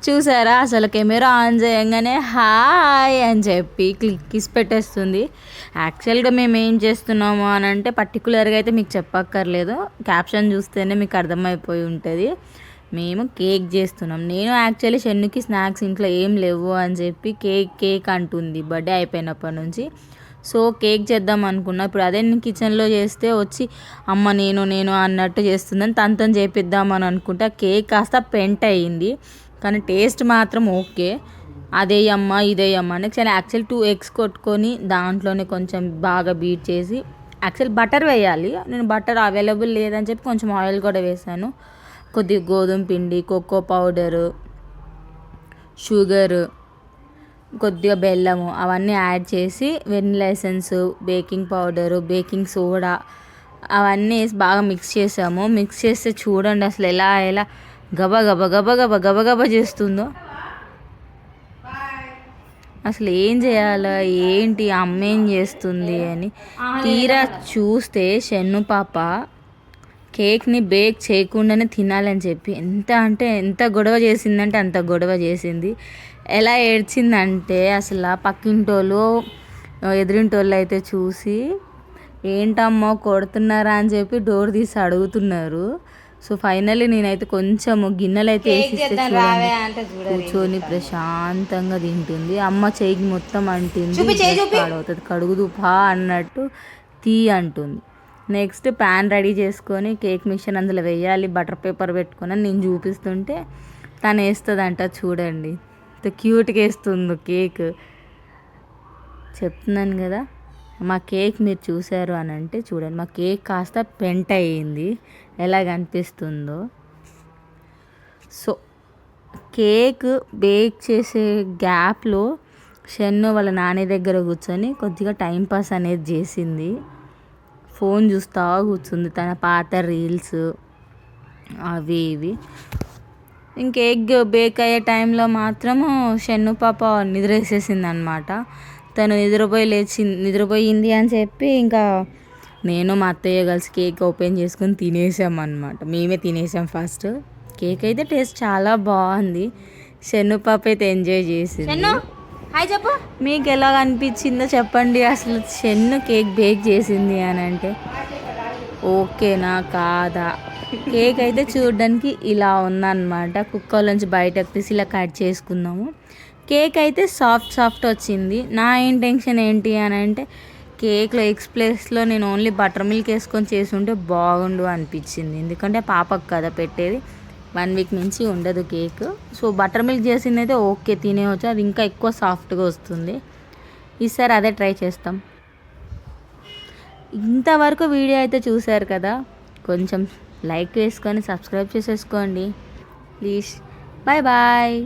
చూసారా అసలు camera on చేయంగానే హాయ్ అని చెప్పి కిస్ పెట్టేస్తుంది. యాక్చువల్గా మేము ఏం చేస్తున్నాము అని అంటే పర్టికులర్గా అయితే మీకు చెప్పక్కర్లేదు, క్యాప్షన్ చూస్తేనే మీకు అర్థమైపోయి ఉంటుంది. మేము కేక్ చేస్తున్నాం. నేను యాక్చువల్లీ షెన్నుకి స్నాక్స్ ఇంట్లో ఏం లేవు అని చెప్పి కేక్ అంటుంది బర్త్డే అయిపోయినప్పటి నుంచి. సో కేక్ చేద్దాం అనుకున్నా. ఇప్పుడు అదే నేను కిచెన్లో చేస్తే వచ్చి అమ్మ నేను అన్నట్టు చేస్తుందని తనతో చేపిద్దామని అనుకుంటే కేక్ కాస్త పెంట్ అయ్యింది, కానీ టేస్ట్ మాత్రం ఓకే. అదేయమ్మ ఇదేయమ్మ అని యాక్చువల్ 2 eggs కొట్టుకొని దాంట్లోనే కొంచెం బాగా బీట్ చేసి యాక్చువల్ బటర్ వేయాలి. నేను బటర్ అవైలబుల్ లేదని చెప్పి కొంచెం ఆయిల్ కూడా వేసాను. కొద్దిగా గోధుమ పిండి, కోకో పౌడరు, షుగరు, కొద్దిగా బెల్లము అవన్నీ యాడ్ చేసి vanilla essence, baking powder, baking soda అవన్నీ వేసి బాగా మిక్స్ చేసాము. మిక్స్ చేస్తే చూడండి అసలు ఎలా గబగబ చేస్తుందో. అసలు ఏం చేయాలో ఏంటి అమ్మ ఏం చేస్తుంది అని తీరా చూస్తే షెన్ను పాప కేక్ని బేక్ చేయకుండానే తినాలని చెప్పి ఎంత గొడవ చేసిందంటే అంత గొడవ చేసింది. ఎలా ఏడ్చిందంటే అసలు పక్కింటోళ్ళు ఎదురింటోళ్ళు అయితే చూసి ఏంటమ్మో కొడుతున్నారా అని చెప్పి డోర్ తీసి అడుగుతున్నారు. సో ఫైనల్లీ నేనైతే కొంచెము గిన్నెలు అయితే వేసిస్తే కూర్చొని ప్రశాంతంగా తింటుంది. అమ్మ చేయికి మొత్తం అంటుంది, పాడవుతుంది, కడుగుదు పా అన్నట్టు తీ అంటుంది. నెక్స్ట్ ప్యాన్ రెడీ చేసుకొని కేక్ మిక్చర్ అందులో వేయాలి, బటర్ పేపర్ పెట్టుకొని నేను చూపిస్తుంటే తను వేస్తుందంట. చూడండి ఎంత క్యూట్గా వేస్తుందో కేక్. చెప్తున్నాను కదా, మా కేక్ మీరు చూసారు అని అంటే చూడండి, మా కేక్ కాస్త పెంట్ అయ్యింది ఎలా కనిపిస్తుందో. సో కేక్ బేక్ చేసే గ్యాప్లో షెన్ను వాళ్ళ నాని దగ్గర కూర్చొని కొద్దిగా టైంపాస్ అనేది చేసింది. ఫోన్ చూస్తూ కూర్చుంది, తన పాత రీల్స్ అవి ఇవి. కేక్ బేక్ అయ్యే టైంలో మాత్రము షెన్ను పాప నిద్రేసేసింది అనమాట. తను నిద్రపోయింది అని చెప్పి ఇంకా నేను మా అత్తయ్య కలిసి కేక్ ఓపెన్ చేసుకొని తినేసామన్నమాట. మేమే తినేసాం ఫస్ట్. కేక్ అయితే టేస్ట్ చాలా బాగుంది. షెన్ను పాప అయితే ఎంజాయ్ చేసింది. హాయ్ చెప్పు, మీకు ఎలా అనిపించిందో చెప్పండి. అసలు షెన్ను కేక్ బేక్ చేసింది అని అంటే ఓకేనా కాదా? కేక్ అయితే చూడడానికి ఇలా ఉందన్నమాట. కుక్కర్లోంచి బయటకు తీసి ఇలా కట్ చేసుకున్నాము. కేక్ అయితే సాఫ్ట్ వచ్చింది. నా ఇంటెన్షన్ ఏంటి అని అంటే కేక్లో ఎగ్స్ ప్లేస్లో నేను ఓన్లీ బటర్ మిల్క్ వేసుకొని చేసి ఉంటే బాగుండు అనిపించింది. ఎందుకంటే పాపకు కదా పెట్టేది, 1 week నుంచి ఉండదు కేక్. సో బటర్ మిల్క్ చేసింది అయితే ఓకే తినేవచ్చు, అది ఇంకా ఎక్కువ సాఫ్ట్గా వస్తుంది. ఈసారి అదే ట్రై చేస్తాం. ఇంతవరకు వీడియో అయితే చూశారు కదా, కొంచెం లైక్ వేసుకొని సబ్స్క్రైబ్ చేసేసుకోండి ప్లీజ్. బాయ్.